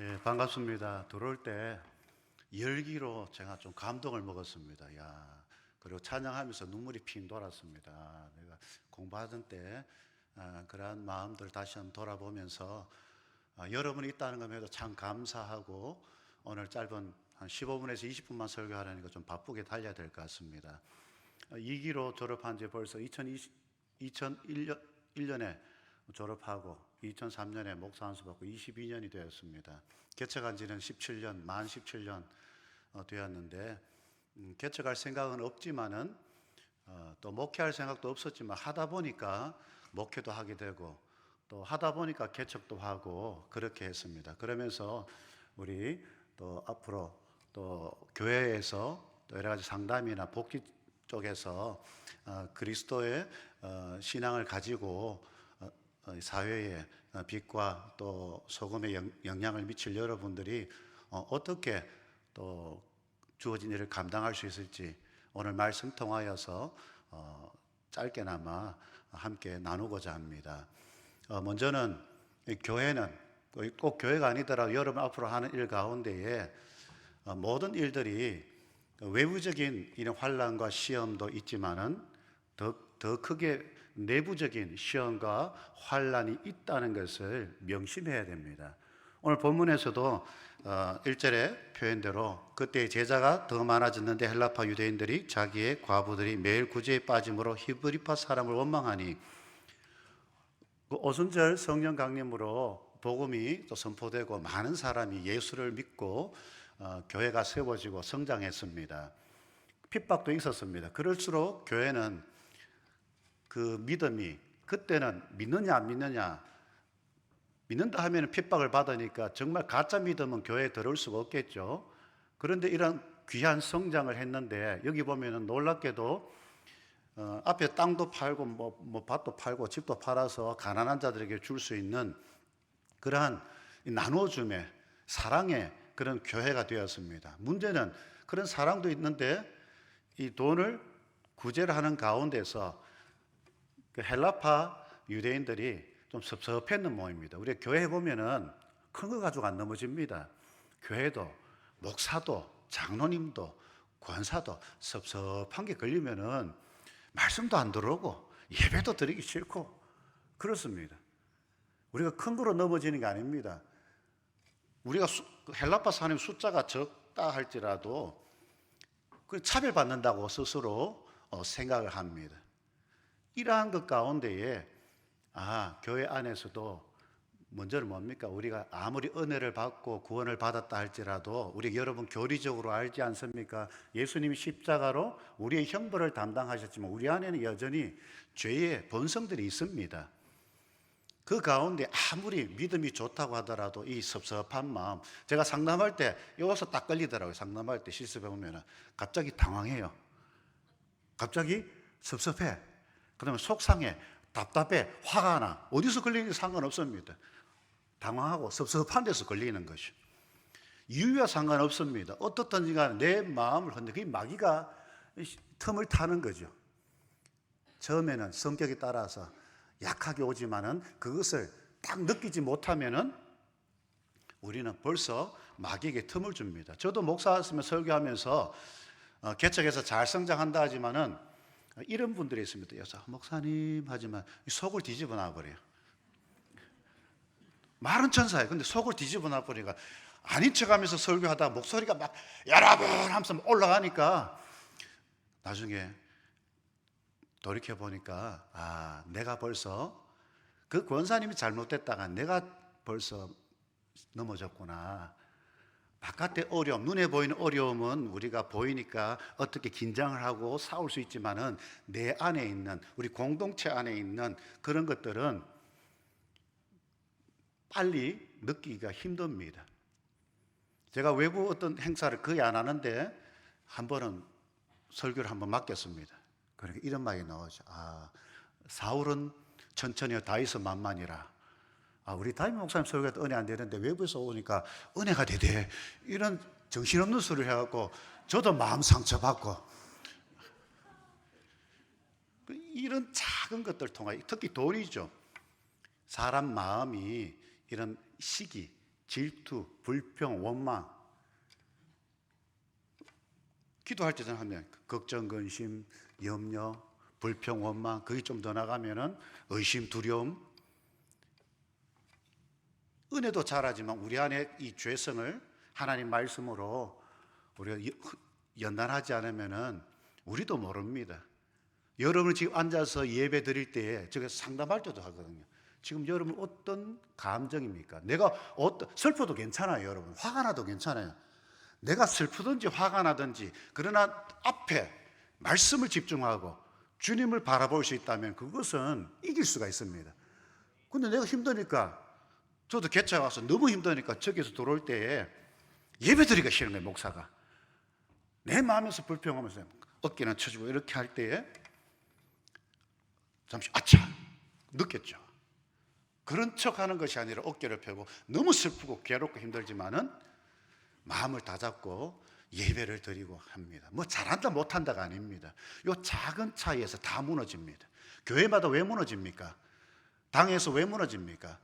예, 반갑습니다. 들어올 때 열기로 제가 좀 감동을 먹었습니다. 야, 그리고 찬양하면서 눈물이 핑 돌았습니다. 내가 공부하던 때 그러한 마음들 다시 한번 돌아보면서 여러분이 있다는 것에도 참 감사하고 오늘 짧은 한 15분에서 20분만 설교하려니까 좀 바쁘게 달려야 될 것 같습니다. 2기로 졸업한 지 벌써 2001년에 졸업하고 2003년에 목사 안수 받고 22년이 되었습니다. 개척한 지는 17년, 만 17년 되었는데 개척할 생각은 없지만은 또 목회할 생각도 없었지만 하다 보니까 목회도 하게 되고 또 하다 보니까 개척도 하고 그렇게 했습니다. 그러면서 우리 또 앞으로 또 교회에서 또 여러 가지 상담이나 복지 쪽에서 그리스도의 신앙을 가지고 사회에 빛과 또 소금의 영향을 미칠 여러분들이 어떻게 또 주어진 일을 감당할 수 있을지 오늘 말씀 통하여서 짧게나마 함께 나누고자 합니다. 먼저는 교회는 꼭 교회가 아니더라도 여러분 앞으로 하는 일 가운데에 모든 일들이 외부적인 이런 환난과 시험도 있지만은 더 크게 내부적인 시험과 환난이 있다는 것을 명심해야 됩니다. 오늘 본문에서도 1절의 표현대로 그때 제자가 더 많아졌는데 헬라파 유대인들이 자기의 과부들이 매일 구제에 빠짐으로 히브리파 사람을 원망하니 그 오순절 성령 강림으로 복음이 또 선포되고 많은 사람이 예수를 믿고 교회가 세워지고 성장했습니다. 핍박도 있었습니다. 그럴수록 교회는 그 믿음이 그때는 믿느냐 안 믿느냐, 믿는다 하면 핍박을 받으니까 정말 가짜 믿음은 교회에 들어올 수가 없겠죠. 그런데 이런 귀한 성장을 했는데 여기 보면은 놀랍게도 앞에 땅도 팔고 뭐 밭도 팔고 집도 팔아서 가난한 자들에게 줄 수 있는 그러한 나눠줌의 사랑의 그런 교회가 되었습니다. 문제는 그런 사랑도 있는데 이 돈을 구제를 하는 가운데서 그 헬라파 유대인들이 좀 섭섭했는 모양입니다. 우리 교회 보면은 큰 거 가지고 안 넘어집니다. 교회도 목사도 장로님도 권사도 섭섭한 게 걸리면은 말씀도 안 들어오고 예배도 드리기 싫고 그렇습니다. 우리가 큰 거로 넘어지는 게 아닙니다. 우리가 헬라파 사람 숫자가 적다 할지라도 그 차별받는다고 스스로 생각을 합니다. 이러한 것 가운데에 교회 안에서도 먼저는 뭡니까? 우리가 아무리 은혜를 받고 구원을 받았다 할지라도 우리 여러분 교리적으로 알지 않습니까? 예수님이 십자가로 우리의 형벌을 담당하셨지만 우리 안에는 여전히 죄의 본성들이 있습니다. 그 가운데 아무리 믿음이 좋다고 하더라도 이 섭섭한 마음, 제가 상담할 때 여기서 딱 걸리더라고요. 상담할 때 실습해 보면 갑자기 당황해요. 갑자기 섭섭해. 그다음에 속상해, 답답해, 화가 나. 어디서 걸리는지 상관없습니다. 당황하고 섭섭한 데서 걸리는 것이. 이유와 상관없습니다. 어떻든지 간에 내 마음을 흔들, 그게 마귀가 틈을 타는 거죠. 처음에는 성격에 따라서 약하게 오지만은 그것을 딱 느끼지 못하면은 우리는 벌써 마귀에게 틈을 줍니다. 저도 목사였으면 설교하면서 개척해서 잘 성장한다 하지만은 이런 분들이 있습니다. 여기서 목사님 하지만 속을 뒤집어 놔버려요. 말은 천사예요. 근데 속을 뒤집어 놔버리니까 아닌 척하면서 설교하다 목소리가 막 여러분 하면서 올라가니까 나중에 돌이켜 보니까 내가 벌써 그 권사님이 잘못됐다가 내가 벌써 넘어졌구나. 바깥의 어려움, 눈에 보이는 어려움은 우리가 보이니까 어떻게 긴장을 하고 싸울 수 있지만은 내 안에 있는, 우리 공동체 안에 있는 그런 것들은 빨리 느끼기가 힘듭니다. 제가 외부 어떤 행사를 거의 안 하는데 한 번은 설교를 한번 맡겼습니다. 그러니까 이런 말이 나오죠. 사울은 천천히요 다윗은 만만이라. 우리 담임 목사님 설교가 은혜 안 되는데 외부에서 오니까 은혜가 되대. 이런 정신없는 소리를 해갖고 저도 마음 상처받고 이런 작은 것들 통해 특히 돈이죠. 사람 마음이 이런 시기, 질투, 불평, 원망. 기도할 때 하면 걱정, 근심, 염려, 불평, 원망. 그게 좀 더 나가면은 의심, 두려움. 은혜도 잘하지만 우리 안에 이 죄성을 하나님 말씀으로 우리가 연단하지 않으면은 우리도 모릅니다. 여러분 지금 앉아서 예배 드릴 때에 제가 상담할 때도 하거든요. 지금 여러분 어떤 감정입니까? 내가 슬퍼도 괜찮아요, 여러분. 화가 나도 괜찮아요. 내가 슬프든지 화가 나든지, 그러나 앞에 말씀을 집중하고 주님을 바라볼 수 있다면 그것은 이길 수가 있습니다. 근데 내가 힘드니까, 저도 개차 와서 너무 힘드니까 저기서 들어올 때에 예배 드리기가 싫은 거예요, 목사가. 내 마음에서 불평하면서 어깨는 쳐주고 이렇게 할 때에 잠시 아차 느꼈죠. 그런 척 하는 것이 아니라 어깨를 펴고 너무 슬프고 괴롭고 힘들지만은 마음을 다잡고 예배를 드리고 합니다. 뭐 잘한다 못한다가 아닙니다. 요 작은 차이에서 다 무너집니다. 교회마다 왜 무너집니까? 당에서 왜 무너집니까?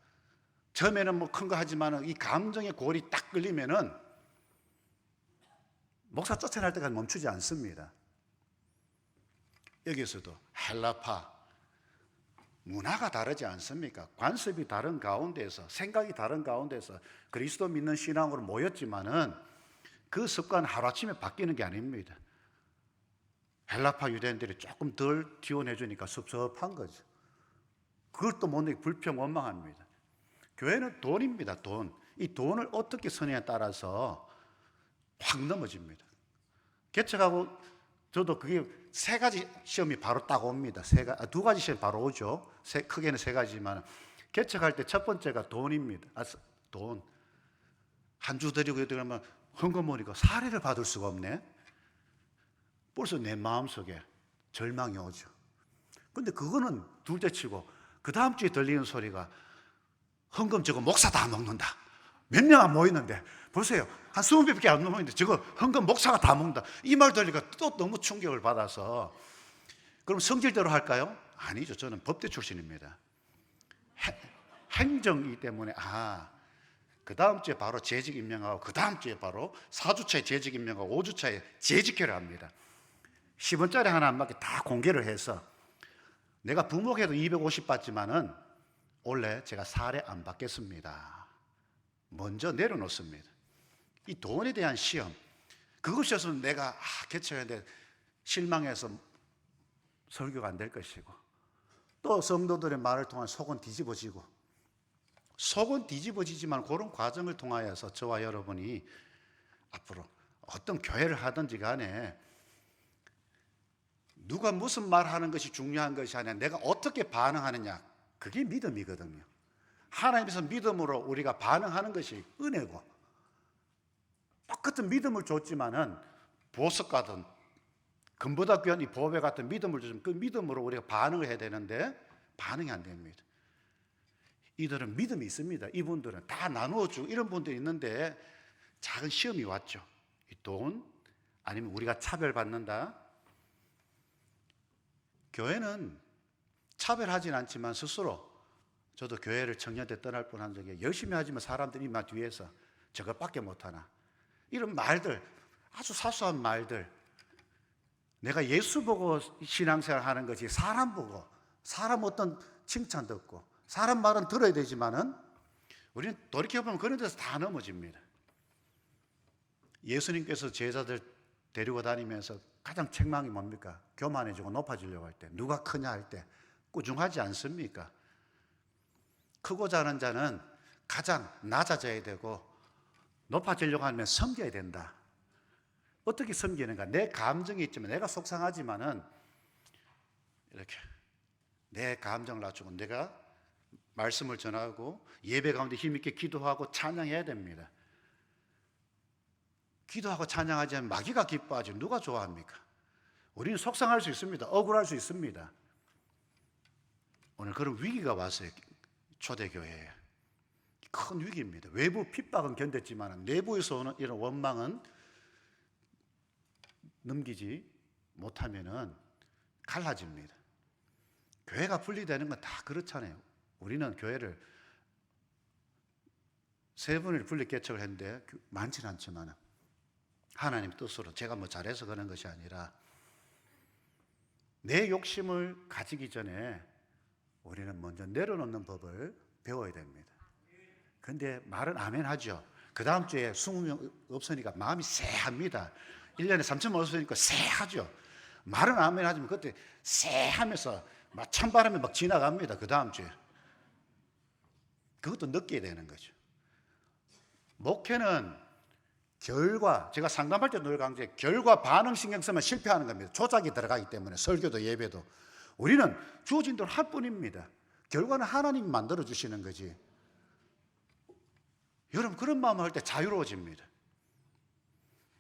처음에는 뭐 큰 거 하지만은 이 감정의 골이 딱 끌리면은 목사 쫓아날 때까지 멈추지 않습니다. 여기서도 헬라파 문화가 다르지 않습니까? 관습이 다른 가운데서, 생각이 다른 가운데서 그리스도 믿는 신앙으로 모였지만은 그 습관 하루아침에 바뀌는 게 아닙니다. 헬라파 유대인들이 조금 덜 지원해 주니까 섭섭한 거죠. 그걸 또 못 느끼고 불평 원망합니다. 교회는 돈입니다. 돈. 이 돈을 어떻게 쓰느냐에 따라서 확 넘어집니다. 개척하고 저도 그게 세 가지 시험이 바로 딱 옵니다. 두 가지 시험이 바로 오죠. 크게는 세 가지지만 개척할 때 첫 번째가 돈입니다. 돈. 한 주 드리고 그러면 헌금 모니까 사례를 받을 수가 없네. 벌써 내 마음속에 절망이 오죠. 근데 그거는 둘째 치고 그 다음 주에 들리는 소리가 헌금 저거 목사 다 먹는다. 몇 명 안 모이는데 보세요. 한 20배밖에 안 모이는데 저거 헌금 목사가 다 먹는다. 이 말 들으니까 또 너무 충격을 받아서, 그럼 성질대로 할까요? 아니죠. 저는 법대 출신입니다. 행정이기 때문에 그 다음 주에 바로 재직 임명하고 그 다음 주에 바로 4주차에 재직 임명하고 5주차에 재직회를 합니다. 10원짜리 하나 안 받게 다 공개를 해서 내가 부목해도 250 받지만은 원래 제가 사례 안 받겠습니다. 먼저 내려놓습니다. 이 돈에 대한 시험, 그것이 없으면 내가 개척했는데 실망해서 설교가 안 될 것이고, 또 성도들의 말을 통해 속은 뒤집어지고, 속은 뒤집어지지만 그런 과정을 통하여서 저와 여러분이 앞으로 어떤 교회를 하든지 간에 누가 무슨 말하는 것이 중요한 것이 아니라 내가 어떻게 반응하느냐, 그게 믿음이거든요. 하나님께서 믿음으로 우리가 반응하는 것이 은혜고, 똑같은 믿음을 줬지만은 보석 같은, 금보다 귀한 이 보배 같은 믿음을 주시면 그 믿음으로 우리가 반응을 해야 되는데 반응이 안 됩니다. 이들은 믿음이 있습니다. 이분들은 다 나누어주고 이런 분들이 있는데 작은 시험이 왔죠. 이 돈, 아니면 우리가 차별받는다. 교회는 차별하진 않지만 스스로, 저도 교회를 청년 때 떠날 뻔한 적에 열심히 하지만 사람들이 막 뒤에서 저것밖에 못하나, 이런 말들, 아주 사소한 말들, 내가 예수 보고 신앙생활 하는 것이 사람 보고, 사람 어떤 칭찬 듣고 사람 말은 들어야 되지만은 우리는 돌이켜보면 그런 데서 다 넘어집니다. 예수님께서 제자들 데리고 다니면서 가장 책망이 뭡니까? 교만해지고 높아지려고 할 때, 누가 크냐 할 때 꾸중하지 않습니까? 크고 자는 자는 가장 낮아져야 되고 높아지려고 하면 섬겨야 된다. 어떻게 섬기는가? 내 감정이 있지만, 내가 속상하지만은 이렇게 내 감정을 낮추고 내가 말씀을 전하고 예배 가운데 힘있게 기도하고 찬양해야 됩니다. 기도하고 찬양하지 않으면 마귀가 기뻐하지 누가 좋아합니까? 우리는 속상할 수 있습니다. 억울할 수 있습니다. 오늘 그런 위기가 왔어요. 초대교회에 큰 위기입니다. 외부 핍박은 견뎠지만 내부에서 오는 이런 원망은 넘기지 못하면은 갈라집니다. 교회가 분리되는 건 다 그렇잖아요. 우리는 교회를 세 분을 분리 개척을 했는데 많지는 않지만 하나님 뜻으로 제가 뭐 잘해서 그런 것이 아니라 내 욕심을 가지기 전에 우리는 먼저 내려놓는 법을 배워야 됩니다. 근데 말은 아멘 하죠. 그 다음 주에 20명 없으니까 마음이 쎄합니다. 1년에 3천만 없으니까 쎄하죠. 말은 아멘 하지만 그때 쎄하면서 막 찬바람이 막 지나갑니다. 그 다음 주에. 그것도 느껴야 되는 거죠. 목회는 결과, 제가 상담할 때 늘 강조해 결과 반응 신경 쓰면 실패하는 겁니다. 조작이 들어가기 때문에 설교도 예배도. 우리는 주어진 대로 할 뿐입니다. 결과는 하나님이 만들어 주시는 거지. 여러분 그런 마음을 할 때 자유로워집니다.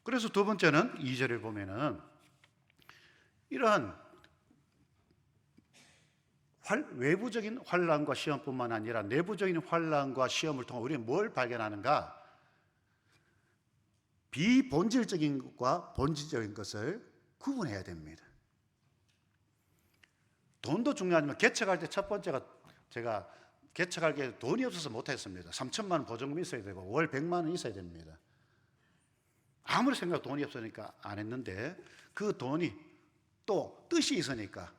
그래서 두 번째는 2절을 보면은 이러한 외부적인 환난과 시험뿐만 아니라 내부적인 환난과 시험을 통해 우리는 뭘 발견하는가? 비본질적인 것과 본질적인 것을 구분해야 됩니다. 돈도 중요하지만 개척할 때 첫 번째가 제가 개척할 게 돈이 없어서 못했습니다. 3천만 원 보증금 있어야 되고 월 100만 원 있어야 됩니다. 아무리 생각 돈이 없으니까 안 했는데 그 돈이 또 뜻이 있으니까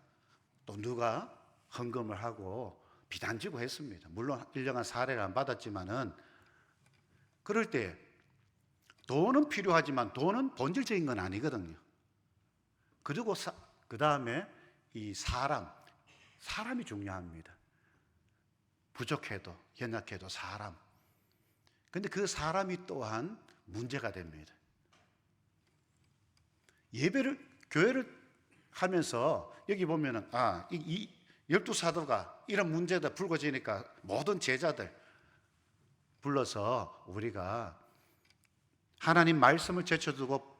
또 누가 헌금을 하고 비단지고 했습니다. 물론 1년간 사례를 안 받았지만은 그럴 때 돈은 필요하지만 돈은 본질적인 건 아니거든요. 그리고 그 다음에 이 사람이 중요합니다. 부족해도 연약해도 사람. 근데 그 사람이 또한 문제가 됩니다. 교회를 하면서 여기 보면은 이 12사도가 이런 문제가 불거지니까 모든 제자들 불러서 우리가 하나님 말씀을 제쳐두고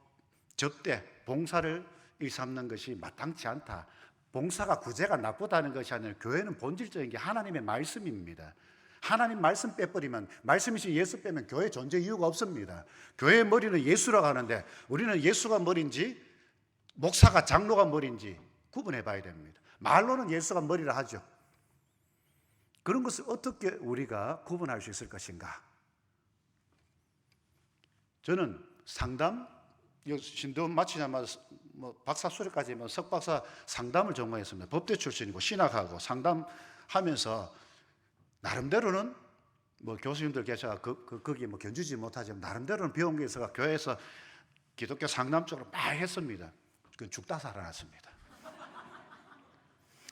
접대, 봉사를 일삼는 것이 마땅치 않다. 봉사가 구제가 나쁘다는 것이 아니라 교회는 본질적인 게 하나님의 말씀입니다. 하나님 말씀 빼버리면, 말씀이신 예수 빼면 교회 존재 이유가 없습니다. 교회의 머리는 예수라고 하는데 우리는 예수가 머리인지 목사가 장로가 머리인지 구분해 봐야 됩니다. 말로는 예수가 머리라 하죠. 그런 것을 어떻게 우리가 구분할 수 있을 것인가? 저는 상담, 신도원 마치자마자 박사 수료까지 석박사 상담을 전공했습니다. 법대 출신이고 신학하고 상담하면서 나름대로는 교수님들 계셔서 거기에 견주지 못하지만 나름대로는 배운 게 있어서 교회에서 기독교 상담 쪽으로 많이 했습니다. 그건 죽다 살아났습니다.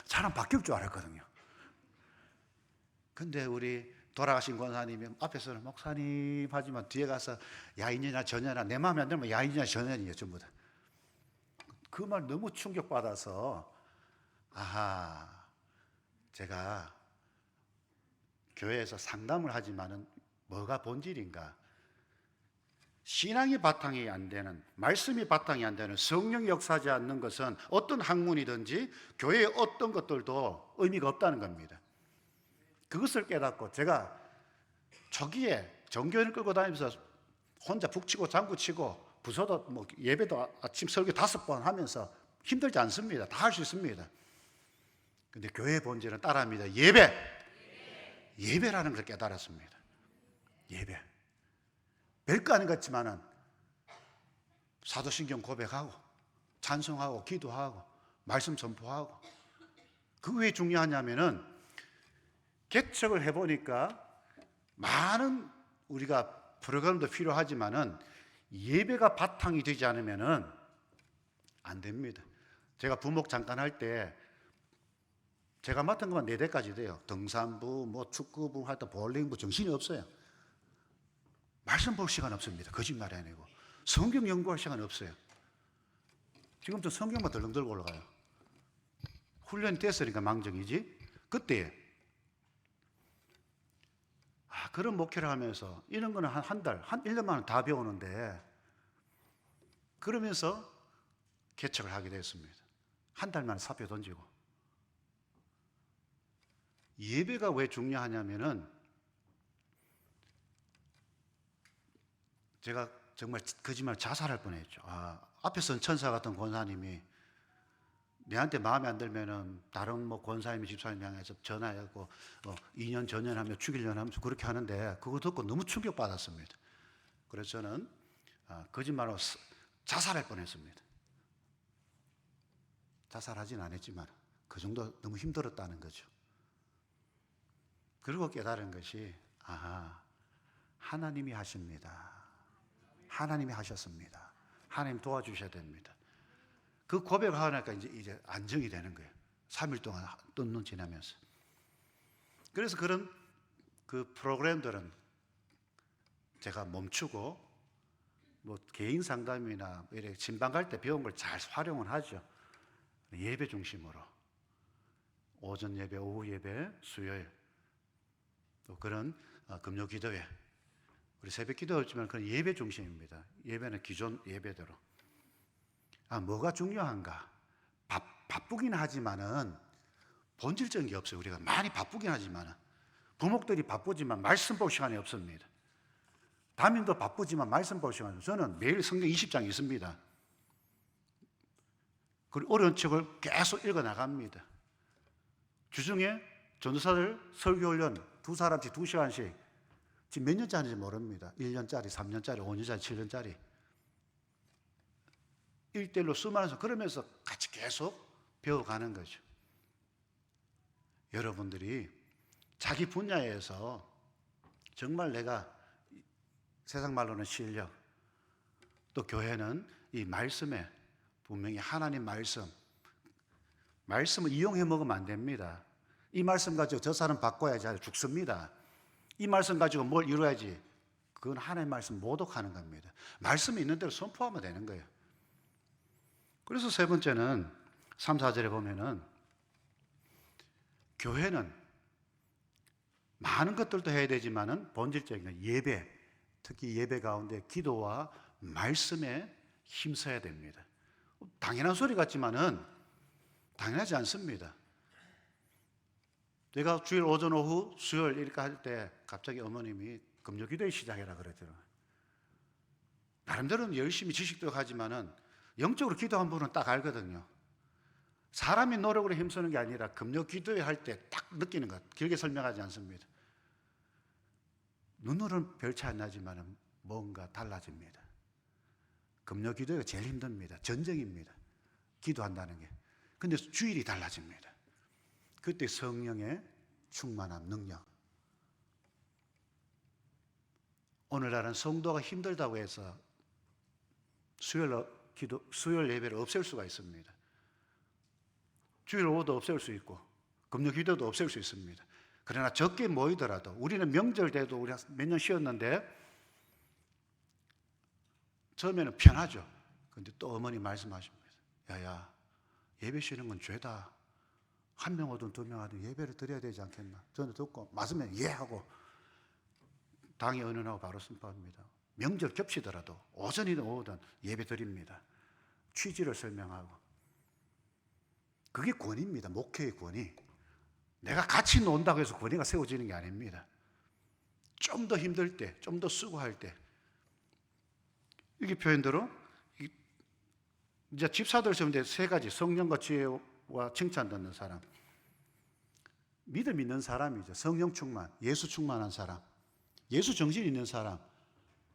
사람 바뀔 줄 알았거든요. 근데 우리 돌아가신 권사님이 앞에서는 목사님 하지만 뒤에 가서 야인이나 전혀나 내 마음에 안 들면 야인이나 전혀이에요. 전부 다. 그 말 너무 충격받아서 제가 교회에서 상담을 하지만은 뭐가 본질인가? 신앙이 바탕이 안 되는, 말씀이 바탕이 안 되는, 성령이 역사하지 않는 것은 어떤 학문이든지 교회의 어떤 것들도 의미가 없다는 겁니다. 그것을 깨닫고 제가 초기에 정교회를 끌고 다니면서 혼자 북치고 장구치고 부서도 예배도 아침 설교 5번 하면서 힘들지 않습니다. 다 할 수 있습니다. 근데 교회의 본질은 따라합니다. 예배라는 걸 깨달았습니다. 예배. 별거 아닌 것 같지만은 사도신경 고백하고 찬송하고 기도하고 말씀 전포하고 그게 왜 중요하냐면은 개척을 해보니까 많은 우리가 프로그램도 필요하지만은 예배가 바탕이 되지 않으면은 안 됩니다. 제가 부목 잠깐 할 때 제가 맡은 것만 4대까지 돼요. 등산부, 축구부, 하여튼 볼링부 정신이 없어요. 말씀 볼 시간 없습니다. 거짓말이 아니고. 성경 연구할 시간 없어요. 지금도 성경만 덜렁 들고 올라가요. 훈련이 됐으니까 망정이지. 그때 그런 목회를 하면서 이런 거는 한 달, 1년만 다 배우는데 그러면서 개척을 하게 됐습니다. 한 달 만에 사표 던지고. 예배가 왜 중요하냐면은 제가 정말 거짓말 자살할 뻔했죠. 앞에서는 천사 같은 권사님이 내한테 마음에 안 들면은 다른 뭐 권사님이 집사님 향해서 전화하고 2년 전연하며 죽이려고 하면서 그렇게 하는데 그거 듣고 너무 충격받았습니다. 그래서 저는 거짓말로 자살할 뻔했습니다. 자살하진 않았지만 그 정도 너무 힘들었다는 거죠. 그리고 깨달은 것이 하나님이 하십니다. 하나님이 하셨습니다. 하나님 도와주셔야 됩니다. 그 고백을 하니까 이제 안정이 되는 거예요. 3일 동안 뜬눈 지나면서. 그래서 그런 그 프로그램들은 제가 멈추고 뭐 개인 상담이나 이렇게 진방 갈 때 배운 걸 잘 활용을 하죠. 예배 중심으로 오전 예배, 오후 예배, 수요일 또 그런 금요 기도회 우리 새벽 기도였지만 그건 예배 중심입니다. 예배는 기존 예배대로. 뭐가 중요한가? 바쁘긴 하지만은 본질적인 게 없어요. 우리가 많이 바쁘긴 하지만은 부목들이 바쁘지만 말씀 볼 시간이 없습니다. 담임도 바쁘지만 말씀 볼 시간이 없어요. 저는 매일 성경 20장 있습니다. 그리고 어려운 책을 계속 읽어 나갑니다. 주중에 전도사들 설교훈련 2사람씩 2시간씩 지금 몇 년짜리인지 모릅니다. 1년짜리, 3년짜리, 5년짜리, 7년짜리 1대1로 수많아서 그러면서 같이 계속 배워가는 거죠. 여러분들이 자기 분야에서 정말 내가 세상 말로는 실력 또 교회는 이 말씀에 분명히 하나님 말씀을 이용해 먹으면 안 됩니다. 이 말씀 가지고 저 사람 바꿔야지 죽습니다. 이 말씀 가지고 뭘 이루어야지 그건 하나님 말씀 모독하는 겁니다. 말씀이 있는 대로 선포하면 되는 거예요. 그래서 세 번째는 3, 4절에 보면은 교회는 많은 것들도 해야 되지만은 본질적인 예배, 특히 예배 가운데 기도와 말씀에 힘써야 됩니다. 당연한 소리 같지만은 당연하지 않습니다. 제가 주일 오전 오후 수요일 이렇게 할 때 갑자기 어머님이 금요 기도회 시작해라 그러더라고요. 나름대로는 열심히 지식도 하지만은 영적으로 기도한 분은 딱 알거든요. 사람이 노력으로 힘쓰는 게 아니라 금요 기도회 할 때 딱 느끼는 것. 길게 설명하지 않습니다. 눈으로는 별 차이 안 나지만 뭔가 달라집니다. 금요 기도회가 제일 힘듭니다. 전쟁입니다. 기도한다는 게. 근데 주일이 달라집니다. 그때 성령의 충만함, 능력. 오늘날은 성도가 힘들다고 해서 수요일 예배를 없앨 수가 있습니다. 주일 오후도 없앨 수 있고 금요 기도도 없앨 수 있습니다. 그러나 적게 모이더라도 우리는 명절 때도 우리 몇 년 쉬었는데 처음에는 편하죠. 그런데 또 어머니 말씀하십니다. 야야, 예배 쉬는 건 죄다. 한 명 오든 2명 오든 예배를 드려야 되지 않겠나. 저는 듣고 맞으면 예 하고 당이 은은하고 바로 선포합니다. 명절 겹치더라도 오전이든 오후든 예배 드립니다. 취지를 설명하고. 그게 권위입니다. 목회의 권위. 내가 같이 논다고 해서 권위가 세워지는 게 아닙니다. 좀 더 힘들 때, 좀 더 수고할 때. 이게 표현대로 이제 집사들 세운데 3가지. 성령과 지혜와 칭찬 듣는 사람. 믿음 있는 사람이죠. 성령 충만, 예수 충만한 사람. 예수 정신 있는 사람.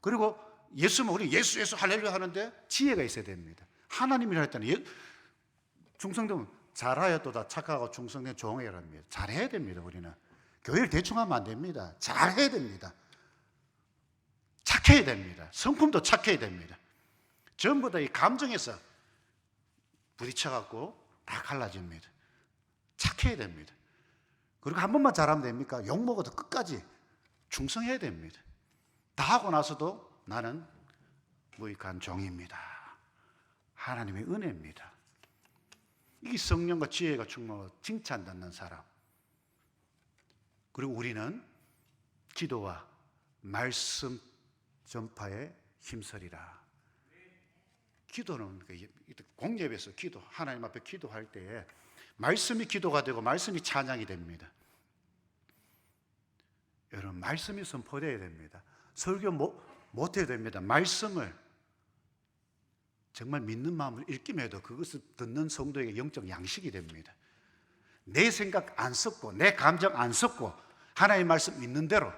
그리고 예수면 우리 예수 할렐루야 하는데 지혜가 있어야 됩니다. 하나님이라 했더니 충성되면 잘하였도다 착하고 충성된 종이랍니다. 잘해야 됩니다. 우리는 교회를 대충 하면 안 됩니다. 잘해야 됩니다. 착해야 됩니다. 성품도 착해야 됩니다. 전부 다 이 감정에서 부딪혀갖고 다 갈라집니다. 착해야 됩니다. 그리고 한 번만 잘하면 됩니까? 욕먹어도 끝까지 충성해야 됩니다. 다 하고 나서도 나는 무익한 종입니다. 하나님의 은혜입니다. 이게 성령과 지혜가 충만하고 칭찬받는 사람. 그리고 우리는 기도와 말씀 전파에 힘쓰리라. 기도는 공예배에서 기도, 하나님 앞에 기도할 때에 말씀이 기도가 되고 말씀이 찬양이 됩니다. 여러분, 말씀이 선포되어야 됩니다. 설교 못해야 됩니다. 말씀을 정말 믿는 마음을 읽기만 해도 그것을 듣는 성도에게 영적 양식이 됩니다. 내 생각 안 섞고 내 감정 안 섞고 하나님의 말씀 있는 대로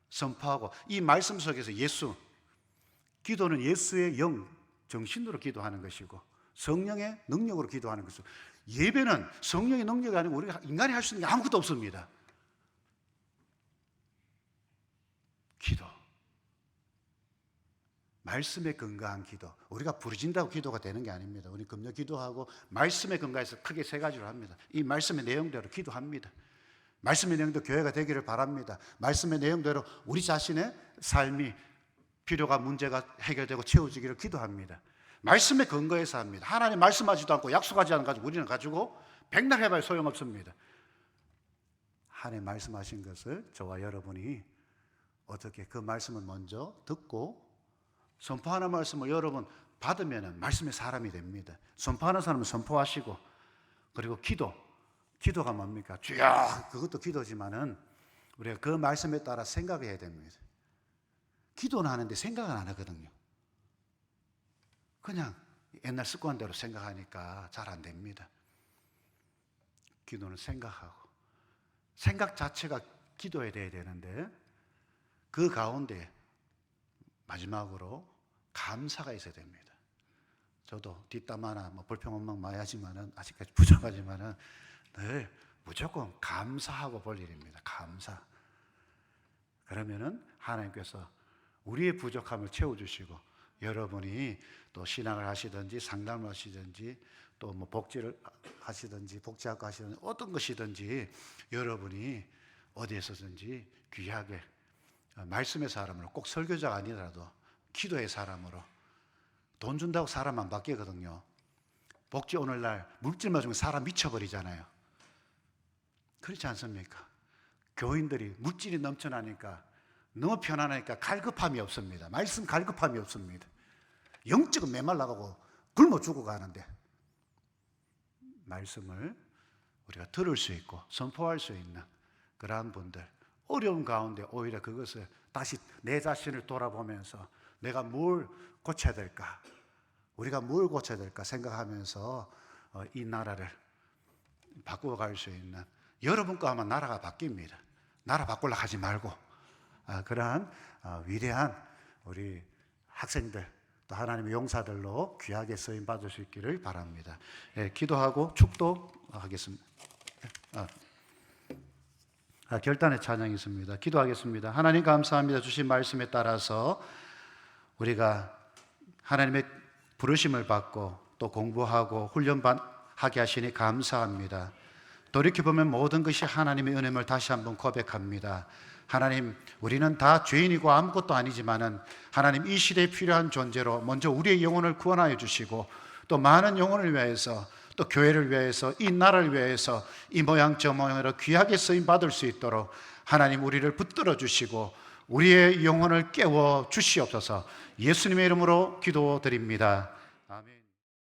선포하고, 이 말씀 속에서 기도는 예수의 영, 정신으로 기도하는 것이고 성령의 능력으로 기도하는 것이고, 예배는 성령의 능력이 아니고 우리가 인간이 할 수 있는 게 아무것도 없습니다. 기도, 말씀에 근거한 기도. 우리가 부르진다고 기도가 되는 게 아닙니다. 우리 금요 기도하고 말씀에 근거해서 크게 세 가지로 합니다. 이 말씀의 내용대로 기도합니다. 말씀의 내용대로 교회가 되기를 바랍니다. 말씀의 내용대로 우리 자신의 삶이, 필요가, 문제가 해결되고 채워지기를 기도합니다. 말씀에 근거해서 합니다. 하나님 말씀하지도 않고 약속하지 않은 가지고 우리는 가지고 백날 해봐야 소용없습니다. 하나님 말씀하신 것을 저와 여러분이 어떻게 그 말씀을 먼저 듣고 선포하는 말씀을 여러분 받으면 말씀의 사람이 됩니다. 선포하는 사람은 선포하시고, 그리고 기도가 뭡니까? 주여, 그것도 기도지만은 우리가 그 말씀에 따라 생각해야 됩니다. 기도는 하는데 생각은 안 하거든요. 그냥 옛날 습관대로 생각하니까 잘 안 됩니다. 기도는 생각하고, 생각 자체가 기도에 돼야 되는데 그 가운데 마지막으로 감사가 있어야 됩니다. 저도 뒷담 하나 불평원망 많이 하지만은, 아직까지 부족하지만은 늘 무조건 감사하고 볼 일입니다. 감사. 그러면은 하나님께서 우리의 부족함을 채워주시고, 여러분이 또 신앙을 하시든지 상담을 하시든지 또 복지를 하시든지 복지학과 하시든지 어떤 것이든지 여러분이 어디에서든지 귀하게 말씀의 사람으로, 꼭 설교자가 아니더라도 기도의 사람으로, 돈 준다고 사람 안 바뀌거든요. 복지 오늘날 물질만 주면 사람 미쳐버리잖아요. 그렇지 않습니까? 교인들이 물질이 넘쳐나니까, 너무 편안하니까 갈급함이 없습니다. 말씀 갈급함이 없습니다. 영적은 메말라가고 굶어 죽어가는데 말씀을 우리가 들을 수 있고 선포할 수 있는 그러한 분들, 어려운 가운데 오히려 그것을 다시 내 자신을 돌아보면서 내가 뭘 고쳐야 될까, 우리가 뭘 고쳐야 될까 생각하면서 이 나라를 바꾸어갈 수 있는, 여러분과 하면 나라가 바뀝니다. 나라 바꾸려고 하지 말고 그러한 위대한 우리 학생들, 또 하나님의 용사들로 귀하게 쓰임 받을 수 있기를 바랍니다. 기도하고 축도하겠습니다. 결단의 찬양이 있습니다. 기도하겠습니다. 하나님 감사합니다. 주신 말씀에 따라서 우리가 하나님의 부르심을 받고 또 공부하고 훈련하게 하시니 감사합니다. 돌이켜보면 모든 것이 하나님의 은혜임을 다시 한번 고백합니다. 하나님, 우리는 다 죄인이고 아무것도 아니지만은 하나님, 이 시대에 필요한 존재로 먼저 우리의 영혼을 구원하여 주시고 또 많은 영혼을 위해서, 또 교회를 위해서, 이 나라를 위해서 이 모양 저 모양으로 귀하게 쓰임 받을 수 있도록 하나님 우리를 붙들어 주시고 우리의 영혼을 깨워 주시옵소서. 예수님의 이름으로 기도드립니다.